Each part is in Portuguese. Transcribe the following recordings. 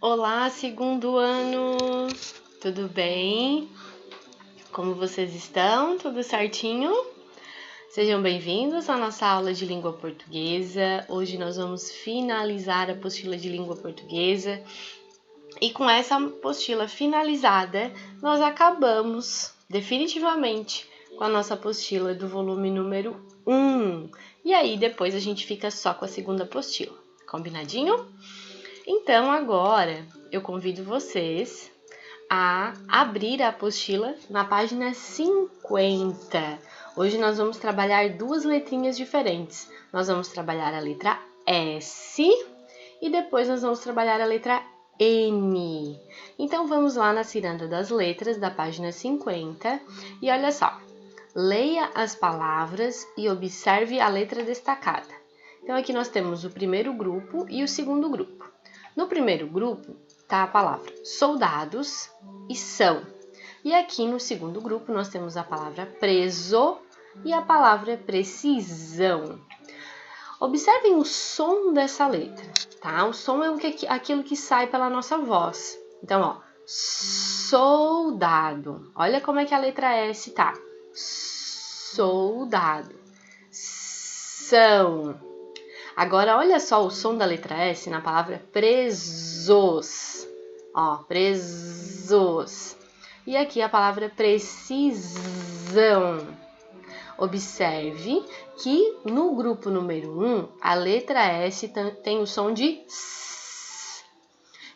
Olá, segundo ano! Tudo bem? Como vocês estão? Tudo certinho? Sejam bem-vindos à nossa aula de língua portuguesa. Hoje nós vamos finalizar a apostila de língua portuguesa. E com essa apostila finalizada, nós acabamos definitivamente com a nossa apostila do volume número 1. E aí depois a gente fica só com a segunda apostila. Combinadinho? Então, agora eu convido vocês a abrir a apostila na página 50. Hoje nós vamos trabalhar duas letrinhas diferentes. Nós vamos trabalhar a letra S e depois nós vamos trabalhar a letra N. Então, vamos lá na ciranda das letras da página 50 e olha só. Leia as palavras e observe a letra destacada. Então, aqui nós temos o primeiro grupo e o segundo grupo. No primeiro grupo está a palavra soldados e são. E aqui no segundo grupo nós temos a palavra preso e a palavra precisão. Observem o som dessa letra, tá? O som é aquilo que sai pela nossa voz. Então, ó, soldado. Olha como é que a letra S tá. Soldado. São. Agora, olha só o som da letra S na palavra presos. Ó, presos. E aqui a palavra precisão. Observe que no grupo número 1, a letra S tem o som de S.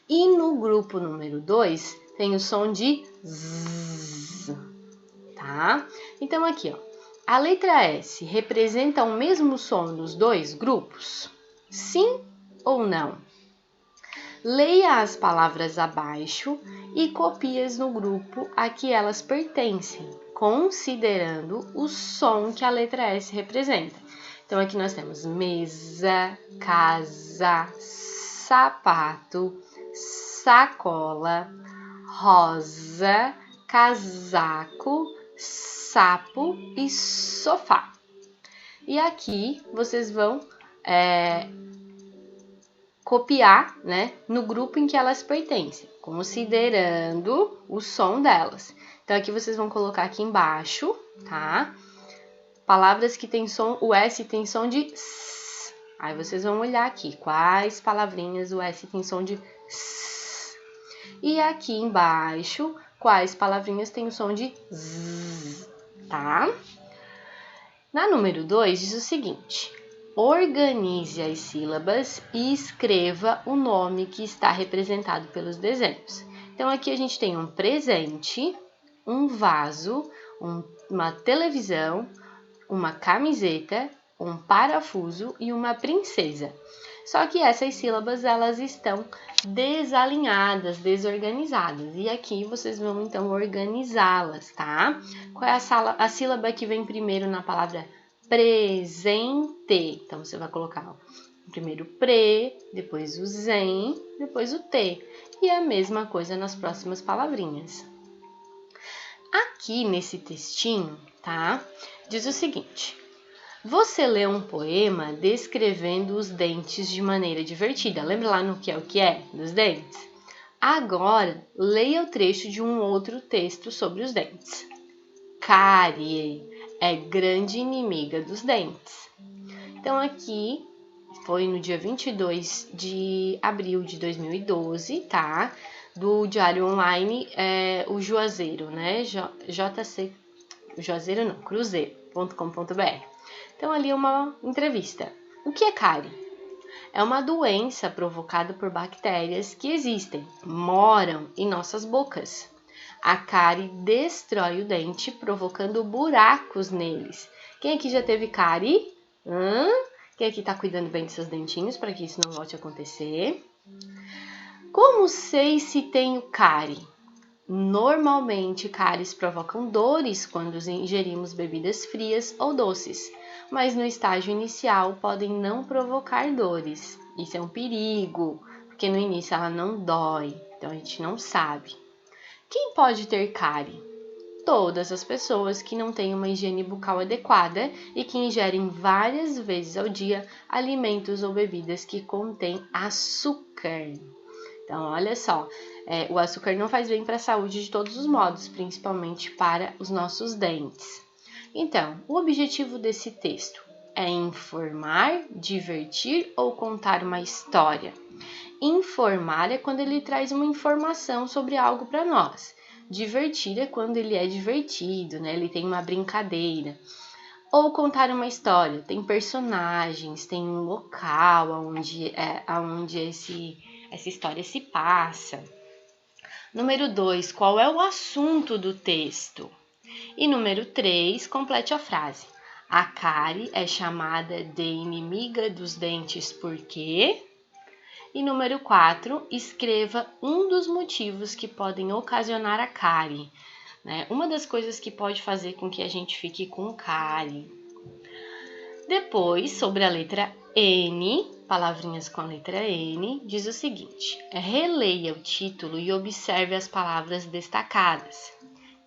E no grupo número 2, tem o som de Z. Tá? Então, aqui, ó. A letra S representa o mesmo som nos dois grupos? Sim ou não? Leia as palavras abaixo e copie-as no grupo a que elas pertencem, considerando o som que a letra S representa. Então, aqui nós temos mesa, casa, sapato, sacola, rosa, casaco, sapo e sofá. E aqui vocês vão copiar, né, no grupo em que elas pertencem, considerando o som delas. Então, aqui vocês vão colocar aqui embaixo, tá? Palavras que tem som, o S tem som de S. Aí vocês vão olhar aqui, quais palavrinhas o S tem som de S. E aqui embaixo, quais palavrinhas têm o som de Z, tá? Na número 2 diz o seguinte: organize as sílabas e escreva o nome que está representado pelos desenhos. Então, aqui a gente tem um presente, um vaso, uma televisão, uma camiseta, um parafuso e uma princesa. Só que essas sílabas, elas estão desalinhadas, desorganizadas. E aqui vocês vão, então, organizá-las, tá? Qual é a sílaba que vem primeiro na palavra presente? Então, você vai colocar primeiro pre, depois o zen, depois o t. E a mesma coisa nas próximas palavrinhas. Aqui nesse textinho, tá? Diz o seguinte: você lê um poema descrevendo os dentes de maneira divertida. Lembra lá no que é o que é dos dentes? Agora, leia o trecho de um outro texto sobre os dentes. Cárie é grande inimiga dos dentes. Então, aqui foi no dia 22 de abril de 2012, tá? Do diário online O Juazeiro, né? Cruzeiro.com.br. Então, ali é uma entrevista. O que é cárie? É uma doença provocada por bactérias que moram em nossas bocas. A cárie destrói o dente, provocando buracos neles. Quem aqui já teve cárie? Quem aqui está cuidando bem dos seus dentinhos para que isso não volte a acontecer? Como sei se tenho cárie? Normalmente, cáries provocam dores quando ingerimos bebidas frias ou doces, mas no estágio inicial podem não provocar dores. Isso é um perigo, porque no início ela não dói, então a gente não sabe. Quem pode ter cárie? Todas as pessoas que não têm uma higiene bucal adequada e que ingerem várias vezes ao dia alimentos ou bebidas que contêm açúcar. Então, olha só, o açúcar não faz bem para a saúde de todos os modos, principalmente para os nossos dentes. Então, o objetivo desse texto é informar, divertir ou contar uma história. Informar é quando ele traz uma informação sobre algo para nós. Divertir é quando ele é divertido, né? Ele tem uma brincadeira. Ou contar uma história, tem personagens, tem um local onde essa história se passa. Número 2, qual é o assunto do texto? E número 3, complete a frase. A cárie é chamada de inimiga dos dentes por quê? E número 4, escreva um dos motivos que podem ocasionar a cárie. Né? Uma das coisas que pode fazer com que a gente fique com cárie. Depois, sobre a letra N, palavrinhas com a letra N, diz o seguinte: releia o título e observe as palavras destacadas.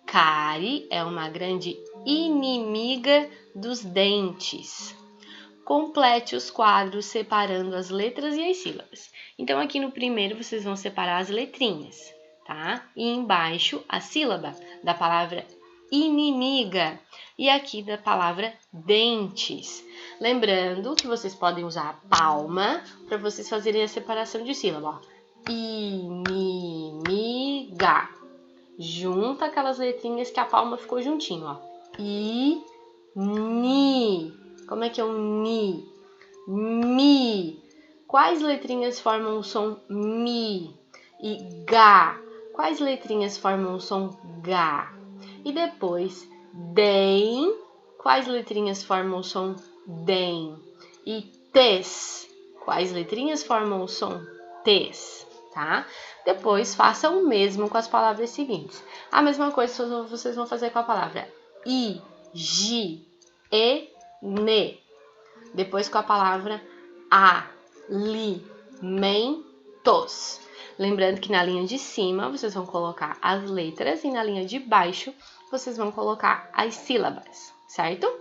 Cárie é uma grande inimiga dos dentes. Complete os quadros separando as letras e as sílabas. Então, aqui no primeiro, vocês vão separar as letrinhas, tá? E embaixo, a sílaba da palavra inimiga e aqui da palavra dentes. Lembrando que vocês podem usar a palma para vocês fazerem a separação de sílaba. Ó. Inimiga. Junta aquelas letrinhas que a palma ficou juntinho, ó. Como é que é o ni? Mi. Quais letrinhas formam o som mi? E ga. Quais letrinhas formam o som ga? E depois, dem. Quais letrinhas formam o som dem? E tes. Quais letrinhas formam o som tes? Tá? Depois, faça o mesmo com as palavras seguintes. A mesma coisa vocês vão fazer com a palavra i, gi, e, ne. Depois com a palavra alimentos. Lembrando que na linha de cima vocês vão colocar as letras e na linha de baixo vocês vão colocar as sílabas, certo?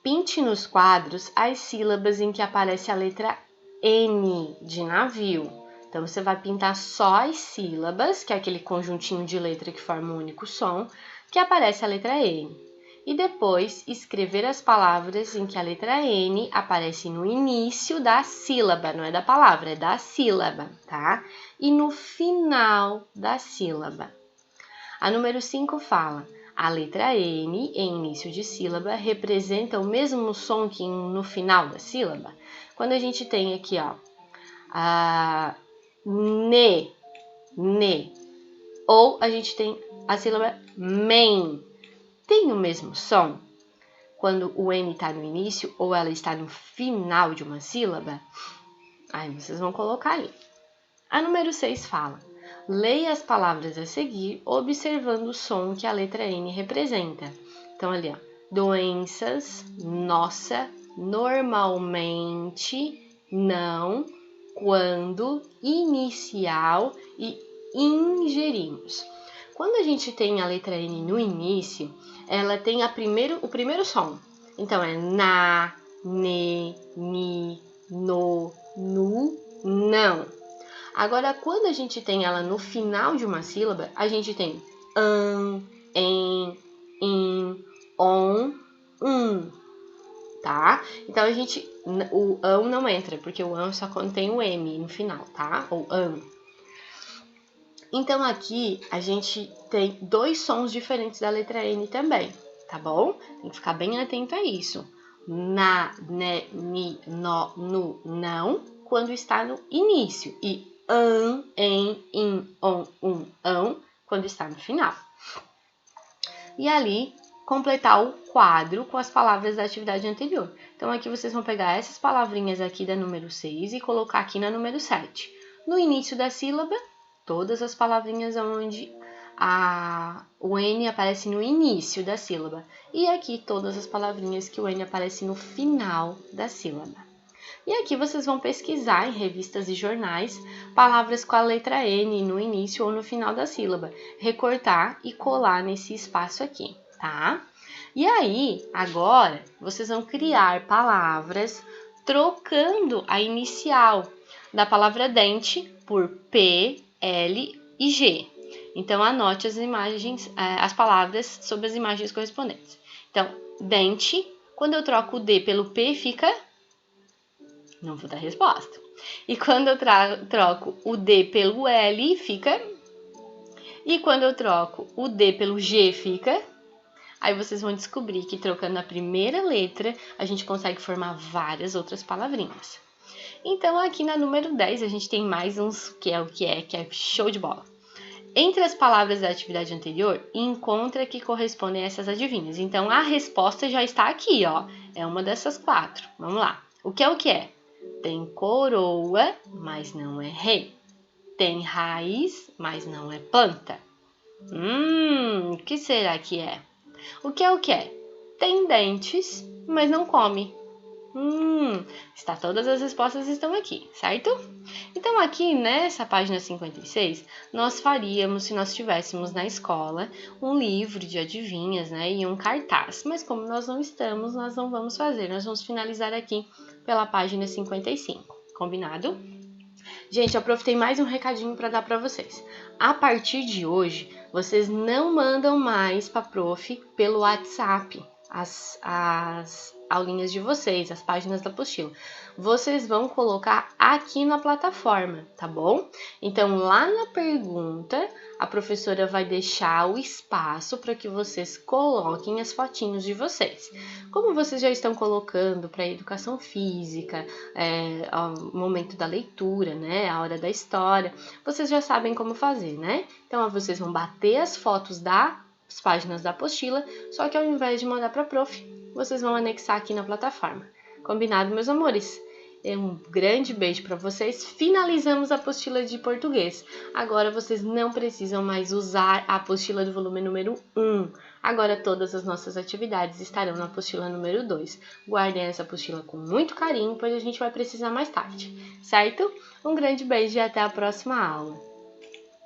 Pinte nos quadros as sílabas em que aparece a letra N de navio. Então, você vai pintar só as sílabas, que é aquele conjuntinho de letra que forma um único som, que aparece a letra N. E depois, escrever as palavras em que a letra N aparece no início da sílaba, não é da palavra, é da sílaba, tá? E no final da sílaba. A número 5 fala, a letra N, em início de sílaba, representa o mesmo som que no final da sílaba. Quando a gente tem aqui, ó, ne, ou a gente tem a sílaba men. Tem o mesmo som quando o N está no início ou ela está no final de uma sílaba? Aí vocês vão colocar ali. A número 6 fala, leia as palavras a seguir, observando o som que a letra N representa. Então, ali, ó, doenças, nossa, normalmente, não, quando, inicial e ingerimos. Quando a gente tem a letra N no início, ela tem o primeiro som. Então, é na, ne, ni, no, nu, não. Agora, quando a gente tem ela no final de uma sílaba, a gente tem em, in, on, tá? Então, o não entra, porque o só contém o M no final, tá? Ou Então, aqui, a gente tem dois sons diferentes da letra N também, tá bom? Tem que ficar bem atento a isso. Na, ne, ni, no, nu, não, quando está no início. E em, in, on, quando está no final. E ali, completar o quadro com as palavras da atividade anterior. Então, aqui vocês vão pegar essas palavrinhas aqui da número 6 e colocar aqui na número 7. No início da sílaba, todas as palavrinhas onde o N aparece no início da sílaba. E aqui todas as palavrinhas que o N aparece no final da sílaba. E aqui vocês vão pesquisar em revistas e jornais palavras com a letra N no início ou no final da sílaba. Recortar e colar nesse espaço aqui, tá? E aí, agora, vocês vão criar palavras trocando a inicial da palavra dente por P, L e G. Então, anote as imagens, as palavras sobre as imagens correspondentes. Então, dente, quando eu troco o D pelo P, fica... Não vou dar resposta. E quando eu troco o D pelo L, fica... E quando eu troco o D pelo G, fica... Aí vocês vão descobrir que trocando a primeira letra, a gente consegue formar várias outras palavrinhas. Então, aqui na número 10, a gente tem mais uns que é show de bola. Entre as palavras da atividade anterior, encontra que correspondem a essas adivinhas. Então, a resposta já está aqui, ó. É uma dessas 4. Vamos lá. O que é? Tem coroa, mas não é rei. Tem raiz, mas não é planta. O que será que é? O que é? Tem dentes, mas não come. Todas as respostas estão aqui, certo? Então, aqui nessa página 56, nós faríamos, se nós tivéssemos na escola, um livro de adivinhas, né? E um cartaz. Mas como nós não estamos, nós não vamos fazer. Nós vamos finalizar aqui pela página 55. Combinado? Gente, a prof tem mais um recadinho para dar para vocês. A partir de hoje, vocês não mandam mais para a prof pelo WhatsApp as aulinhas de vocês, as páginas da apostila. Vocês vão colocar aqui na plataforma, tá bom? Então, lá na pergunta, a professora vai deixar o espaço para que vocês coloquem as fotinhos de vocês. Como vocês já estão colocando para educação física, o momento da leitura, né, a hora da história, vocês já sabem como fazer, né? Então, vocês vão bater as fotos das páginas da apostila, só que ao invés de mandar para a prof, vocês vão anexar aqui na plataforma. Combinado, meus amores? Um grande beijo para vocês. Finalizamos a apostila de português. Agora vocês não precisam mais usar a apostila do volume número 1. Agora todas as nossas atividades estarão na apostila número 2. Guardem essa apostila com muito carinho, pois a gente vai precisar mais tarde, certo? Um grande beijo e até a próxima aula.